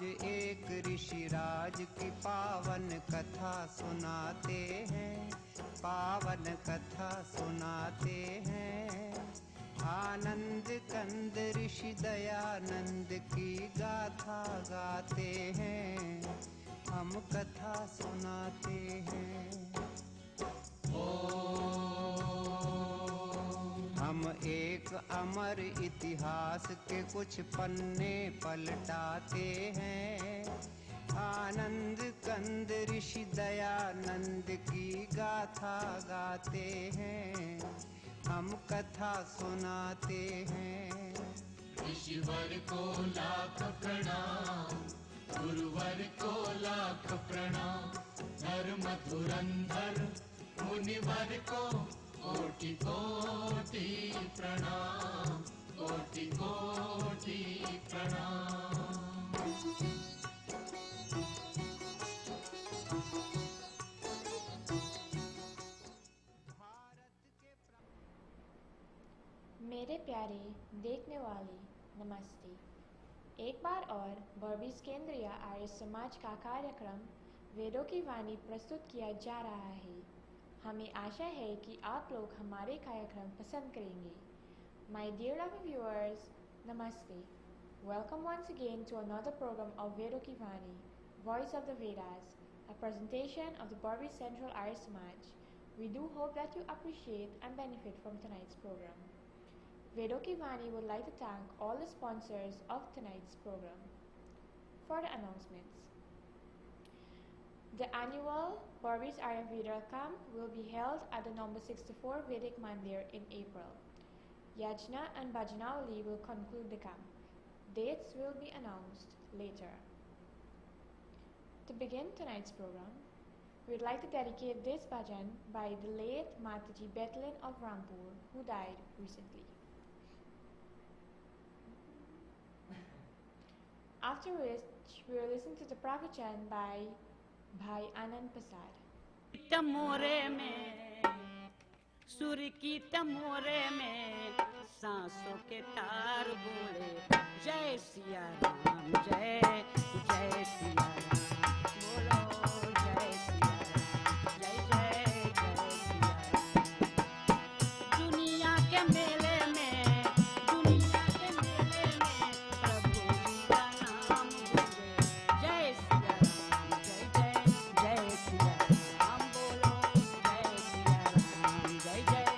आज एक ऋषि राज की पावन कथा सुनाते हैं, पावन कथा सुनाते हैं। आनंद कंद ऋषि दयानंद की गाथा गाते हैं, हम कथा सुनाते हैं। हम एक अमर इतिहास के कुछ पन्ने पलटाते हैं। आनंद कंद ऋषि दयानंद की गाथा गाते हैं, हम कथा सुनाते हैं। ऋषिवर को लाख प्रणाम, गुरुवर को लाख प्रणाम, धर्म धुरंधर मुनिवर को कोटि कोटि प्रणाम, कोटि कोटि प्रणाम। मेरे प्यारे देखने वाले नमस्ते। एक बार और बॉर्बीज केंद्रीय आर्य समाज का कार्यक्रम वेदों की वाणी प्रस्तुत किया जा रहा है। हमें आशा है कि आप लोग हमारे कार्यक्रम पसंद करेंगे। My dear loving viewers, Namaste. Welcome once again to another program of Vedo Ki Vaani, Voice of the Vedas, a presentation of the Barbie Central Arya Samaj. We do hope that you appreciate and benefit from tonight's program. Vedo Ki Vaani would like to thank all the sponsors of tonight's program. For the announcements, the annual Barbie's Ayurveda camp will be held at the number 64 Vedic Mandir in April. Yajna and Bhajanavali will conclude the camp. Dates will be announced later. To begin tonight's program, we would like to dedicate this bhajan by the late Mataji Bethlin of Rampur, who died recently. After which, we will listen to the pravachan by Bhai Anand Prasad. Tamore में सूर्य की तमोरे में सांसों के तार बोले जय सिया राम, जय जय सिया राम, बोलो जय सिया राम, जय जय जय सिया राम। दुनिया के मेले में, दुनिया के मेले में प्रभु जी का नाम बोले जय सिया राम, जय जय जय सिया राम, बोलो जय सिया राम, जय जय जय।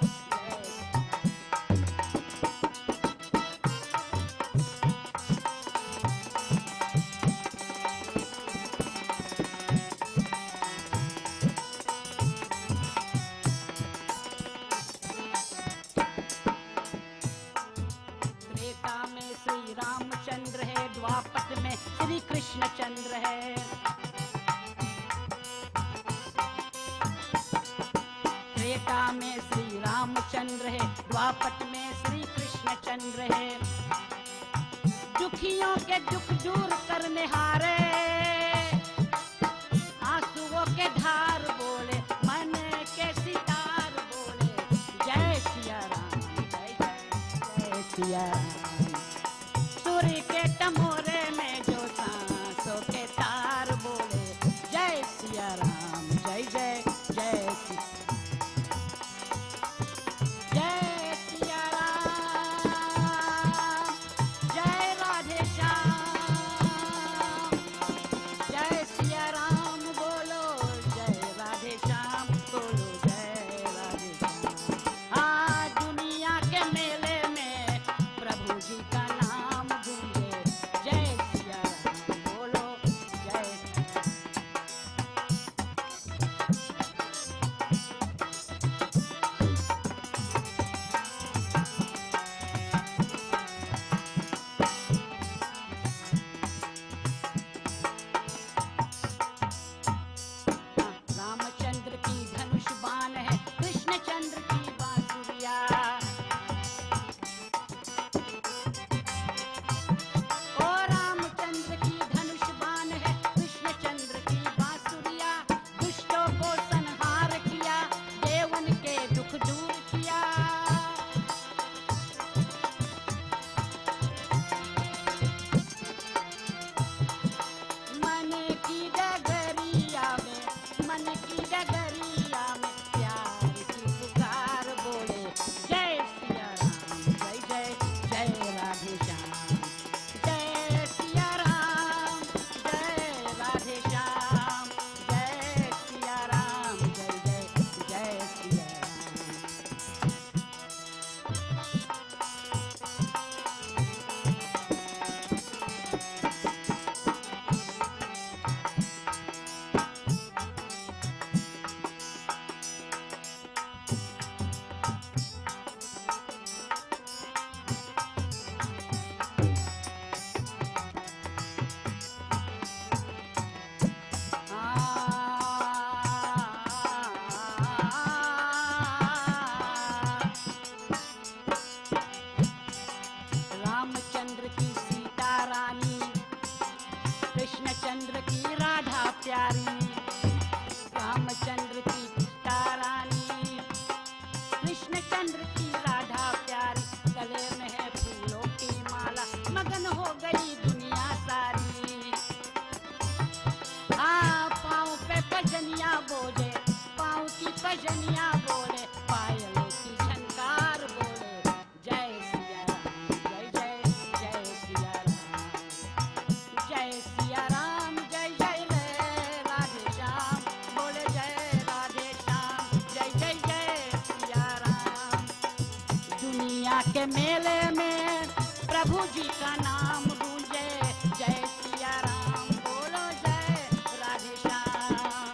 त्रेता में श्री रामचंद्र है, द्वापर में श्री कृष्ण चंद्र है। त्रेता में श्री रामचंद्र है, द्वापर में श्री कृष्ण चंद्र है। दुखियों के दुख दूर करने हारे, आंसुओं के धार बोले मन के सितार बोले जय सिया राम, जय जय जय सिया राम। सूर्य के तमोरे में जो सांसों के तार बोले जय सिया राम, जय जय जय सिया, जय सिया राम, जय राधे श्याम, रामचंद्र की राधा प्यारी, रामचंद्र की सीता रानी, कृष्णचंद्र की राधा प्यारी, गले में है फूलों की माला, मगन हो गई दुनिया सारी। हाँ, पाँव पे पजनिया बोले, पाँव की पजनिया बोले, पायलों की झनकार बोले, जय सिया राम, जय जय जय सिया राम, जय सिया राम, जय जय रे राधे श्याम, बोले जय राधे श्याम, जय जय जय सिया राम। दुनिया के मेले में प्रभु जी का नाम गूंजे, जय सिया राम, बोलो जय राधे श्याम।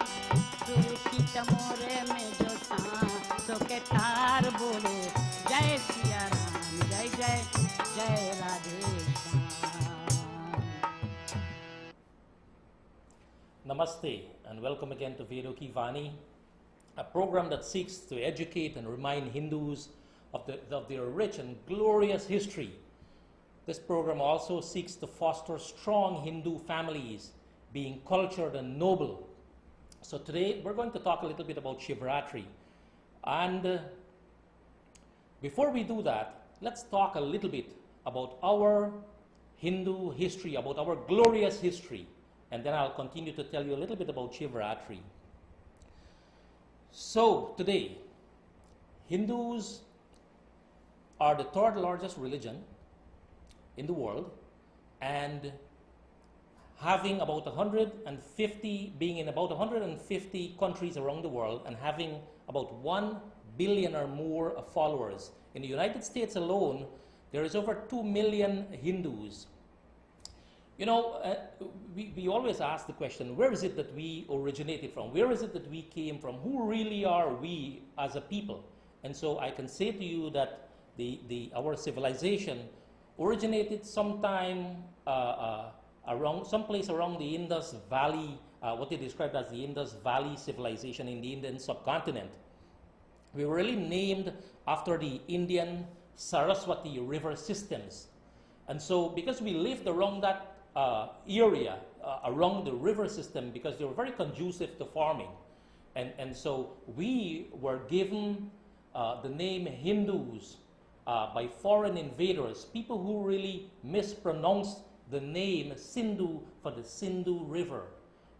सुर की तमोरे में जो सांसों के तार बोले, जय सिया राम, जय जय जय Radhe Shyam. Namaste and welcome again to Vedo Ki Vaani, a program that seeks to educate and remind Hindus of their rich and glorious history. This program also seeks to foster strong Hindu families, being cultured and noble. So today we're going to talk a little bit about Shivratri. And before we do that, let's talk a little bit about our Hindu history, about our glorious history. And then I'll continue to tell you a little bit about Shivratri. So today, Hindus are the third largest religion in the world, and having about 150, being in about 150 countries around the world, and having about 1 billion or more of followers. In the United States alone, there is over 2 million Hindus. You know, we always ask the question, where is it that we originated from? Where is it that we came from? Who really are we as a people? And so I can say to you that our civilization originated sometime around someplace around the Indus Valley, what they described as the Indus Valley civilization in the Indian subcontinent. We were really named after the Indian Saraswati river systems. And so because we lived around that area, around the river system, because they were very conducive to farming. And so we were given the name Hindus by foreign invaders, people who really mispronounced the name Sindhu for the Sindhu River.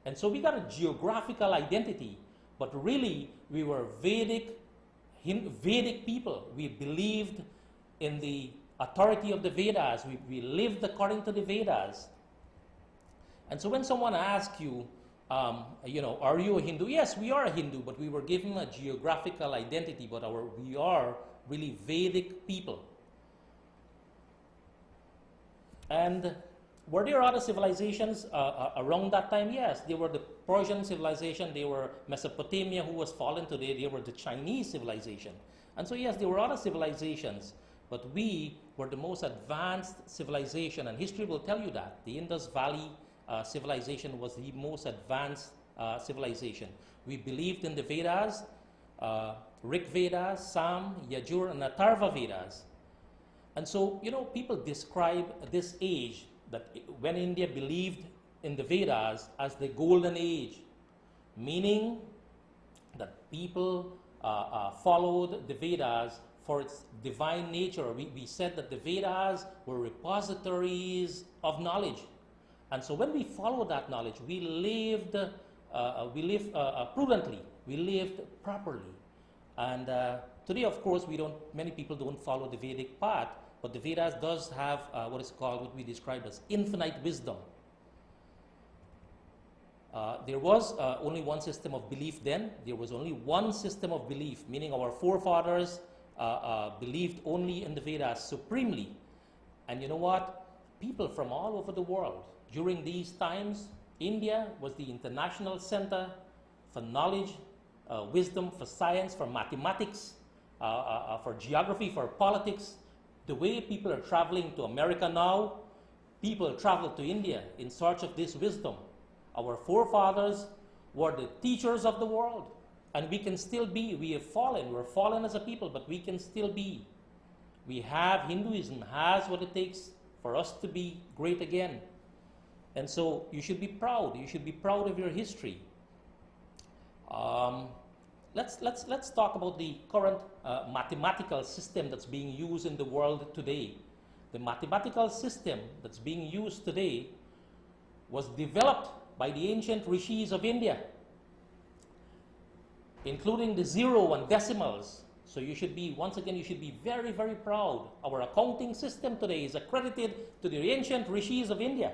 And so we got a geographical identity, but really we were Vedic people. We believed in the authority of the Vedas. We lived according to the Vedas. And so when someone asks you, you know, are you a Hindu? Yes, we are a Hindu, but we were given a geographical identity, but we are really Vedic people. And were there other civilizations around that time? Yes, there were the Persian civilization, there were Mesopotamia, who was fallen today, there were the Chinese civilization. And so yes, there were other civilizations, but we were the most advanced civilization, and history will tell you that. The Indus Valley civilization was the most advanced civilization. We believed in the Vedas, Rig Vedas, Sam, Yajur, and Atharva Vedas. And so, you know, people describe this age, that when India believed in the Vedas, as the golden age, meaning that people followed the Vedas for its divine nature. We said that the Vedas were repositories of knowledge. And so when we followed that knowledge, we lived prudently, we lived properly. And today, of course, many people don't follow the Vedic path, but the Vedas does have what we describe as infinite wisdom. There was only one system of belief then. There was only one system of belief, meaning our forefathers believed only in the Vedas supremely. And you know what? People from all over the world, during these times, India was the international center for knowledge, wisdom, for science, for mathematics, for geography, for politics. The way people are traveling to America now, people travel to India in search of this wisdom. Our forefathers were the teachers of the world, and we can still be. We have fallen. We're fallen as a people, but we can still be. Hinduism has what it takes for us to be great again. And so you should be proud. You should be proud of your history. Let's talk about the current mathematical system that's being used in the world today. The mathematical system that's being used today was developed by the ancient rishis of India, including the zero and decimals. So you should be, once again, you should be very, very proud. Our accounting system today is accredited to the ancient rishis of India,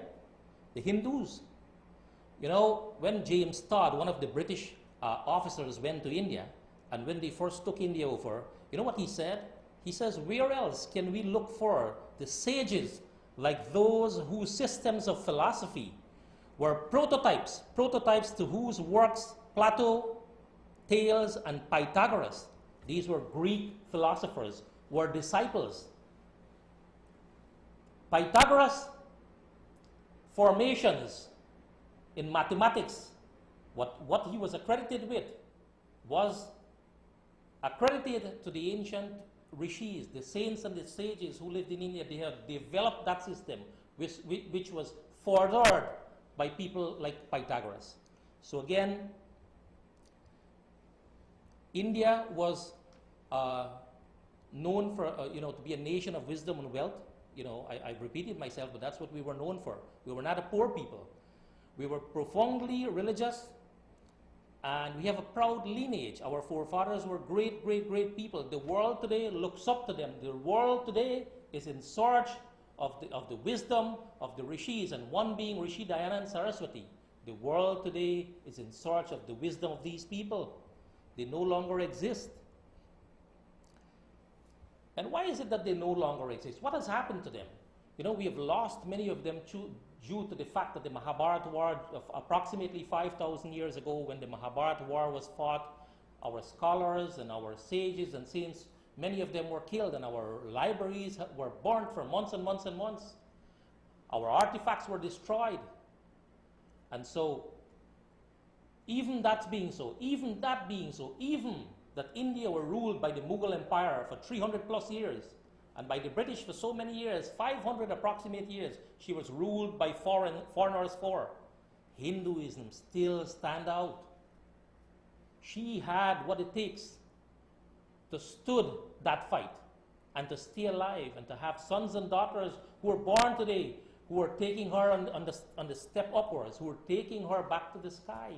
the Hindus. You know, when James Todd, one of the British officers, went to India, and when they first took India over, you know what he said? He says, where else can we look for the sages like those whose systems of philosophy were prototypes to whose works Plato, Thales, and Pythagoras, these were Greek philosophers, were disciples. Pythagoras' formations in mathematics, what he was accredited with, was accredited to the ancient rishis, the saints and the sages who lived in India. They have developed that system, which was furthered by people like Pythagoras. So again, India was known for, to be a nation of wisdom and wealth. I've repeated myself, but that's what we were known for. We were not a poor people. We were profoundly religious, and we have a proud lineage. Our forefathers were great, great, great people. The world today looks up to them. The world today is in search of the wisdom of the rishis, and one being Rishi Dayanand Saraswati. The world today is in search of the wisdom of these people. They no longer exist. And why is it that they no longer exist? What has happened to them? We have lost many of them due to the fact that the Mahabharata war of approximately 5,000 years ago, when the Mahabharata war was fought, our scholars and our sages and saints, many of them were killed, and our libraries were burnt for months and months and months. Our artifacts were destroyed. And so, even that being so, even that India were ruled by the Mughal Empire for 300 plus years, and by the British for so many years, 500 approximate years, she was ruled by foreigners for. Hinduism still stand out. She had what it takes to stood that fight and to stay alive and to have sons and daughters who are born today, who are taking her on the step upwards, who are taking her back to the sky.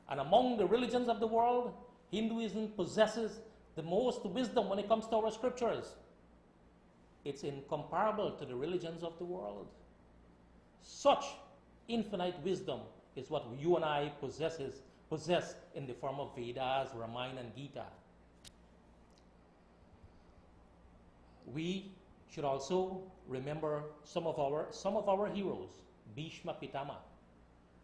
And among the religions of the world, Hinduism possesses the most wisdom when it comes to our scriptures. It's incomparable to the religions of the world. Such infinite wisdom is what you and I possess in the form of Vedas, Ramayana, and Gita. We should also remember some of our heroes, Bhishma Pitama.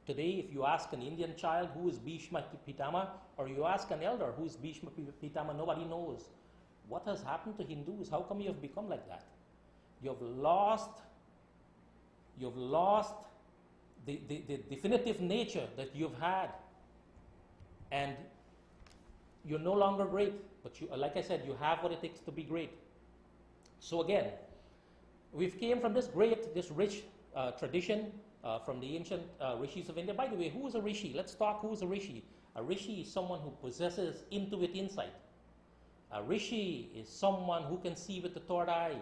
Today, if you ask an Indian child who is Bhishma Pitama, or you ask an elder who is Bhishma Pitama, nobody knows. What has happened to Hindus? How come you have become like that? You've lost the definitive nature that you've had, and you're no longer great. But like I said, you have what it takes to be great. So again, we've came from this rich tradition from the ancient rishis of India. By the way, who is a rishi? Let's talk who is a rishi. A rishi is someone who possesses intuitive insight. A rishi is someone who can see with the third eye.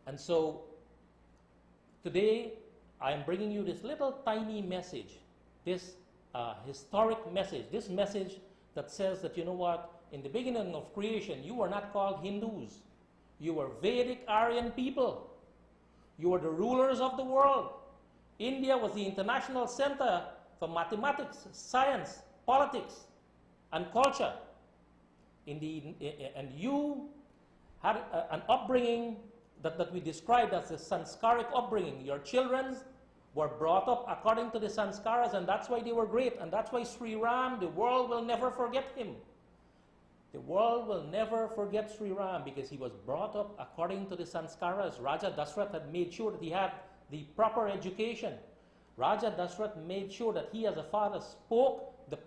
And so, today, I am bringing you this little tiny message, this historic message, this message that says that, in the beginning of creation, you were not called Hindus. You were Vedic Aryan people. You were the rulers of the world. India was the international center for mathematics, science, politics, and culture. And you had an upbringing that we described as a sanskaric upbringing. Your children were brought up according to the sanskaras, and that's why they were great. And that's why Sri Ram, the world will never forget him. The world will never forget Sri Ram because he was brought up according to the sanskaras. Raja Dasrath had made sure that he had the proper education. Raja Dasrath made sure that he as a father spoke the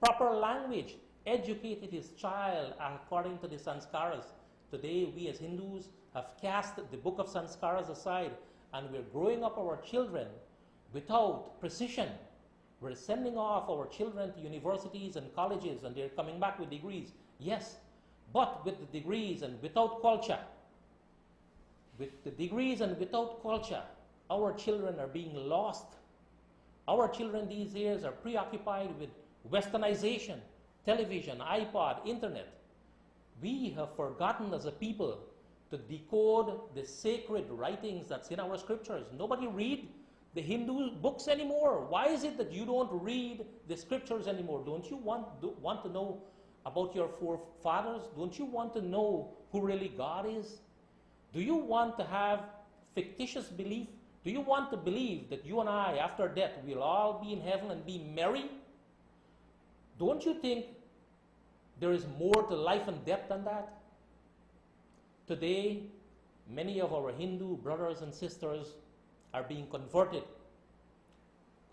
proper language, educated his child according to the sanskaras. Today, we as Hindus have cast the book of sanskaras aside, and we're growing up our children without precision. We're sending off our children to universities and colleges, and they're coming back with degrees. Yes, but with the degrees and without culture, with the degrees and without culture, our children are being lost. Our children these days are preoccupied with westernization, television, iPod, internet. We have forgotten as a people to decode the sacred writings that's in our scriptures. Nobody read the Hindu books anymore. Why is it that you don't read the scriptures anymore? Don't you want to know about your forefathers? Don't you want to know who really God is? Do you want to have fictitious belief? Do you want to believe that you and I, after death, will all be in heaven and be merry? Don't you think there is more to life and death than that? Today, many of our Hindu brothers and sisters are being converted.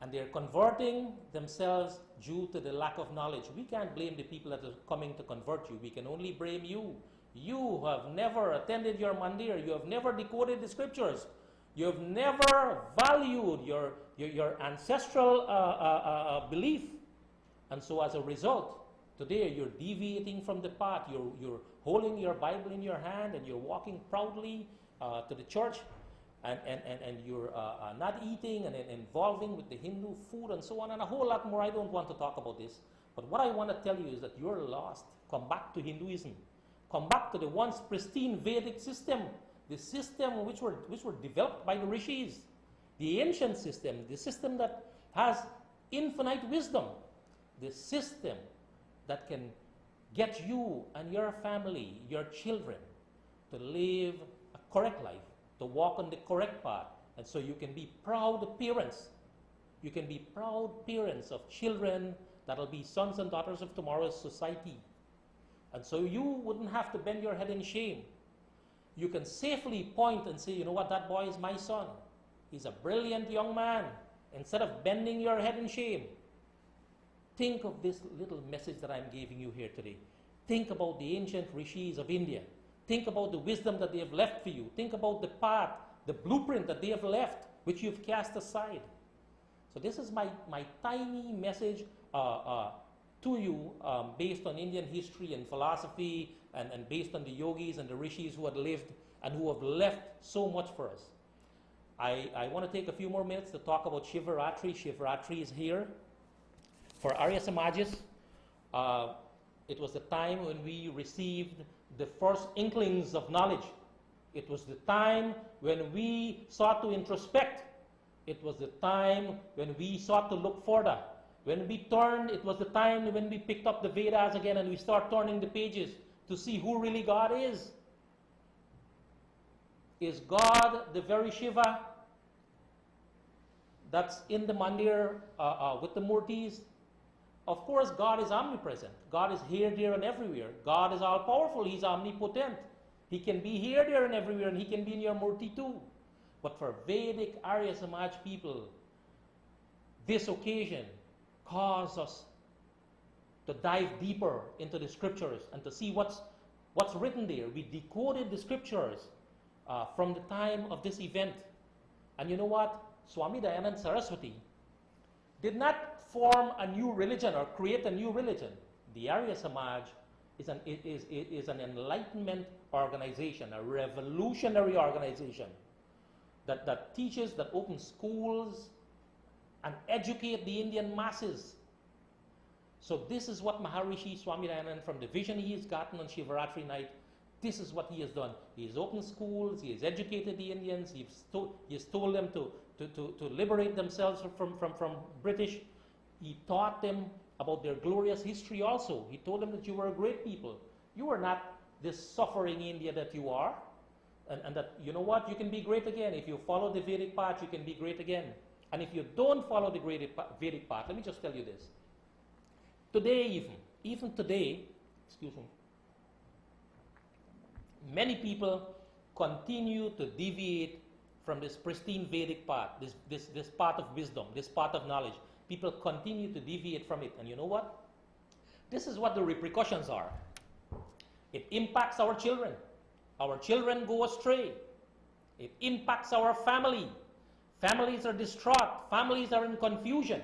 And they're converting themselves due to the lack of knowledge. We can't blame the people that are coming to convert you. We can only blame you. You have never attended your mandir. You have never decoded the scriptures. You have never valued your ancestral belief. And so as a result, today you're deviating from the path. You're holding your Bible in your hand and you're walking proudly to the church. And you're not eating and involving with the Hindu food and so on and a whole lot more. I don't want to talk about this. But what I want to tell you is that you're lost. Come back to Hinduism. Come back to the once pristine Vedic system. The system which were developed by the Rishis. The ancient system. The system that has infinite wisdom. The system that can get you and your family, your children, to live a correct life. To walk on the correct path, and so you can be proud parents. You can be proud parents of children that will be sons and daughters of tomorrow's society. And so you wouldn't have to bend your head in shame. You can safely point and say, you know what, that boy is my son. He's a brilliant young man. Instead of bending your head in shame, think of this little message that I'm giving you here today. Think about the ancient rishis of India. Think about the wisdom that they have left for you. Think about the path, the blueprint that they have left, which you've cast aside. So this is my tiny message to you based on Indian history and philosophy and based on the yogis and the rishis who had lived and who have left so much for us. I want to take a few more minutes to talk about Shivaratri. Shivaratri is here. For Arya Samajas, it was the time when we received the first inklings of knowledge. It was the time when we sought to introspect. It was the time when we sought to look further. When we turned, it was the time when we picked up the Vedas again and we start turning the pages to see who really God is. Is God the very Shiva that's in the mandir with the murtis? Of course, God is omnipresent. God is here, there, and everywhere. God is all-powerful. He's omnipotent. He can be here, there, and everywhere, and He can be in your murti too. But for Vedic Arya Samaj people, this occasion caused us to dive deeper into the scriptures and to see what's written there. We decoded the scriptures from the time of this event. And you know what? Swami Dayanand Saraswati did not form a new religion or create a new religion. The Arya Samaj is an enlightenment organization, a revolutionary organization that teaches, that opens schools and educate the Indian masses. So this is what Maharishi Swami Dayanand, from the vision he has gotten on Shivaratri night, this is what he has done. He has opened schools, he has educated the Indians, he has told them to liberate themselves from British. He taught them about their glorious history also. He told them that you were a great people. You are not this suffering India that you are. And that, you know what, you can be great again. If you follow the Vedic path, you can be great again. And if you don't follow the Vedic path, let me just tell you this. Today even today, excuse me, many people continue to deviate from this pristine Vedic path, this path of wisdom, this path of knowledge. People continue to deviate from it. And you know what? This is what the repercussions are. It impacts our children. Our children go astray. It impacts our family. Families are distraught. Families are in confusion.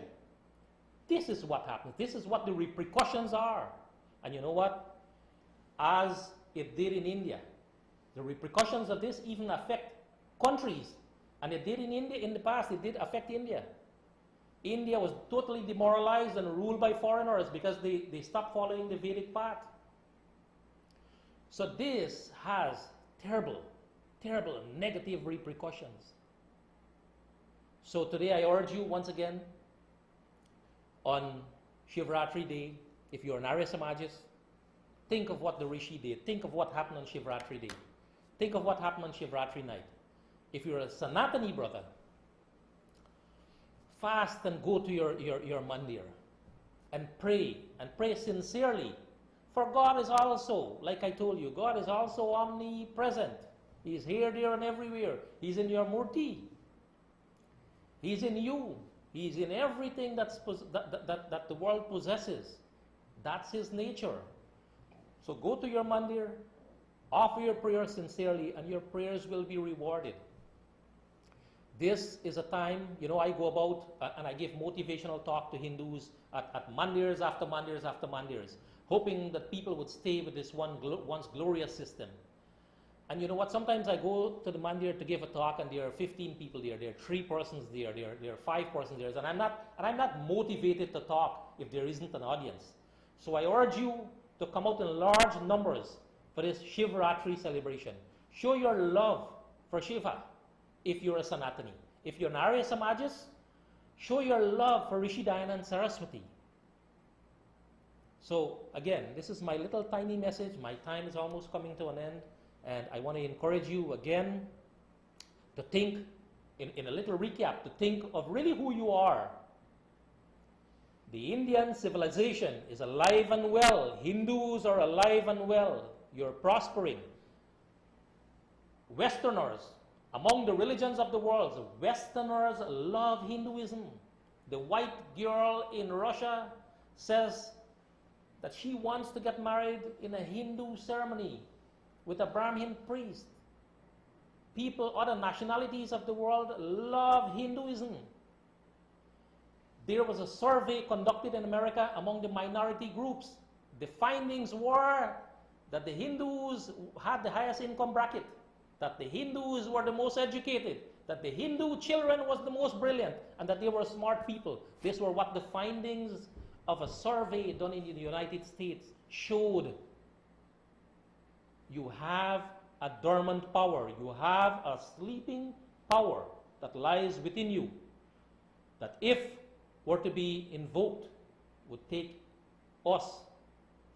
This is what happens. This is what the repercussions are. And you know what? As it did in India, the repercussions of this even affect countries. And it did in India in the past. It did affect India. India was totally demoralized and ruled by foreigners because they stopped following the Vedic path. So this has terrible, terrible negative repercussions. So today I urge you once again, on Shivratri Day, if you're an Arya Samajist, think of what the Rishi did. Think of what happened on Shivratri Day. Think of what happened on Shivratri night. If you're a Sanatani brother, fast and go to your mandir and pray sincerely. For God is also, like I told you, God is also omnipresent. He's here, there, and everywhere. He's in your murti. He's in you. He's in everything that the world possesses. That's His nature. So go to your mandir, offer your prayers sincerely, and your prayers will be rewarded. This is a time, I go about and I give motivational talk to Hindus at mandirs after mandirs after mandirs, hoping that people would stay with this once glorious system. And you know what? Sometimes I go to the mandir to give a talk, and there are 15 people there. There are 3 persons there. There are 5 persons there, and I'm not motivated to talk if there isn't an audience. So I urge you to come out in large numbers for this Shivratri celebration. Show your love for Shiva if you're a Sanatani. If you're an Arya Samajist, show your love for Rishi, Diana, and Saraswati. So again, this is my little tiny message. My time is almost coming to an end. And I want to encourage you again to think, in a little recap, to think of really who you are. The Indian civilization is alive and well. Hindus are alive and well. You're prospering. Westerners, among the religions of the world, Westerners love Hinduism. The white girl in Russia says that she wants to get married in a Hindu ceremony with a Brahmin priest. People, other nationalities of the world love Hinduism. There was a survey conducted in America among the minority groups. The findings were that the Hindus had the highest income bracket, that the Hindus were the most educated, that the Hindu children was the most brilliant, and that they were smart people. These were what the findings of a survey done in the United States showed. You have a dormant power. You have a sleeping power that lies within you, that if were to be invoked, would take us,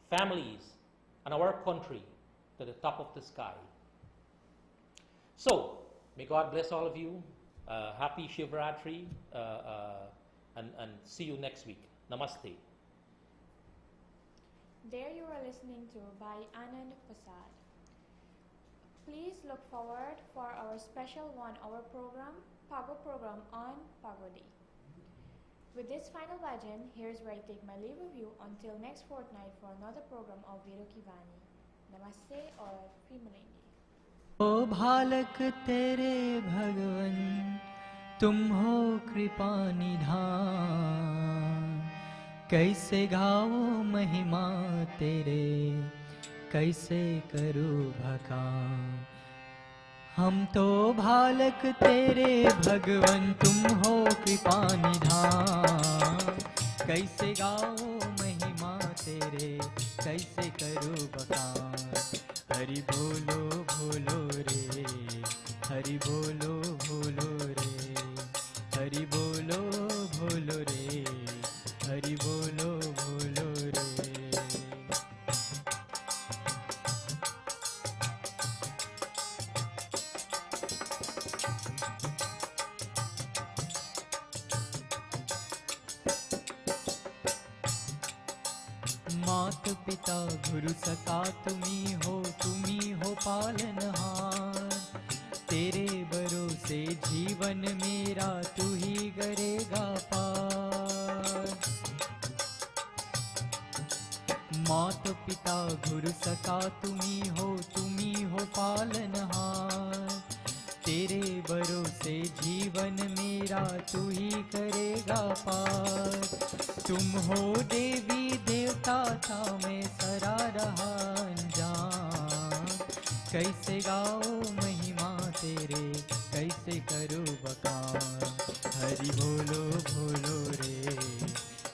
families, and our country to the top of the sky. So, may God bless all of you. Happy Shivratri, and see you next week. Namaste. There you are listening to by Anand Prasad. Please look forward for our special 1-hour program, Pago program on Pago Day. With this final bhajan, here's where I take my leave of you until next fortnight for another program of Vedo Ki Vaani. Namaste और फिर मिलेंगे. ओ भालक तेरे भगवन तुम हो कृपा निधान, कैसे गाओ महिमा तेरे, कैसे करूं भकान. हम तो भालक तेरे भगवन तुम हो कृपा निधान, कैसे गाओ महिमा तेरे, कैसे करूं बखान. हरि बोलो भोलो रे, हरि बोलो भोलो रे, हरि बोलो भोलो रे, हरि बोलो भोलो रे. मात पिता गुरु सखा तुम्ही हो पालनहार. तेरे भरोसे जीवन मेरा तू ही करेगा पार. मात पिता गुरु सखा तुम्ही हो पालनहार. तेरे भरोसे जीवन मेरा तू ही करेगा पार। तुम हो देवी देवता था मैं सरा रहा अनजान। कैसे गाओ महिमा तेरे कैसे करूँ बखान। हरि बोलो भोलो रे,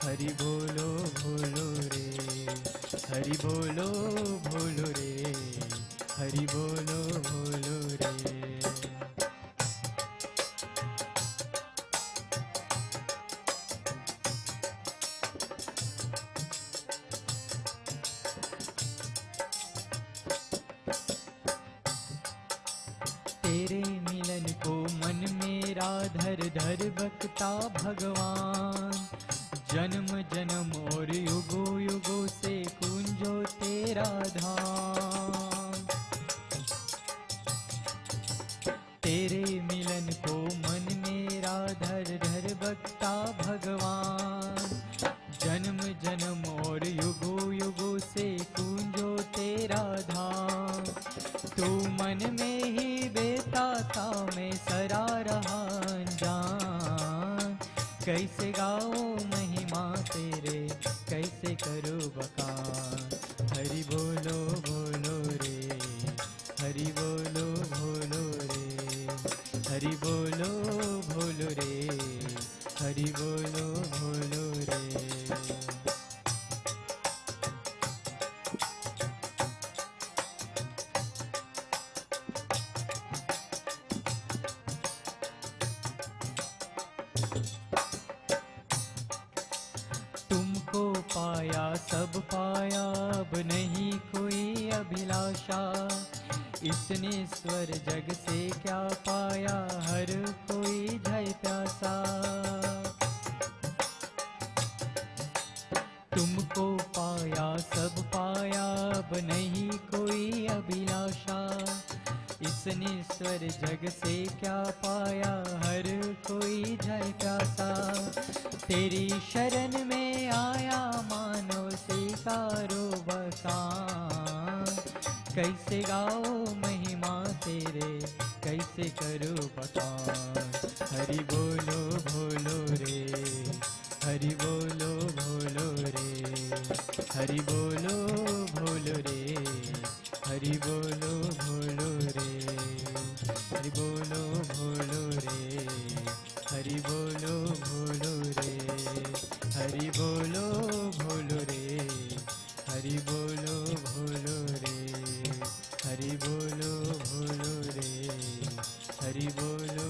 हरि बोलो भोलो रे, हरि बोलो भोलो रे, हरि बोलो भोलो रे। तेरे मिलन को मन मेरा धर धर बकता भगवान। जन्म जन्म और युगो युगो से कुंजो तेरा धाम। तेरे मिलन को मन मेरा धर धर बकता भगवान। जन्म जन्म और युगो युगो से कुंजो तेरा धाम। तू मन में ही बेता था मैं सरा रहा अनजान। कैसे गाओ महिमा तेरे कैसे करूँ बखान। हरि बोलो भोलो रे, हरि बोलो भोलो रे, हरि बोलो भोलो रे, हरि बोलो भोलो रे। तुमको पाया सब पाया अब नहीं कोई अभिलाषा। इसने स्वर जग से क्या पाया हर कोई जय प्यासा। तुमको पाया सब पाया अब नहीं कोई अभिलाषा। इसने स्वर जग से क्या पाया हर कोई जय प्यासा। तेरी शरण में आया मानो स्वीकारो बखान। कैसे गाओ महिमा तेरे कैसे करूँ बखान। हरि बोलो भोलो रे, हरि बोलो भोलो रे, हरि बोलो भोलो रे, हरि बोलो भोलो रे, हरि बोलो भोलो रे, हरि बोलो भोलो रे, हरि बोलो भोलो रे, हरि बोलो भोलो रे, हरि बोलो भोलो रे, हरि बोलो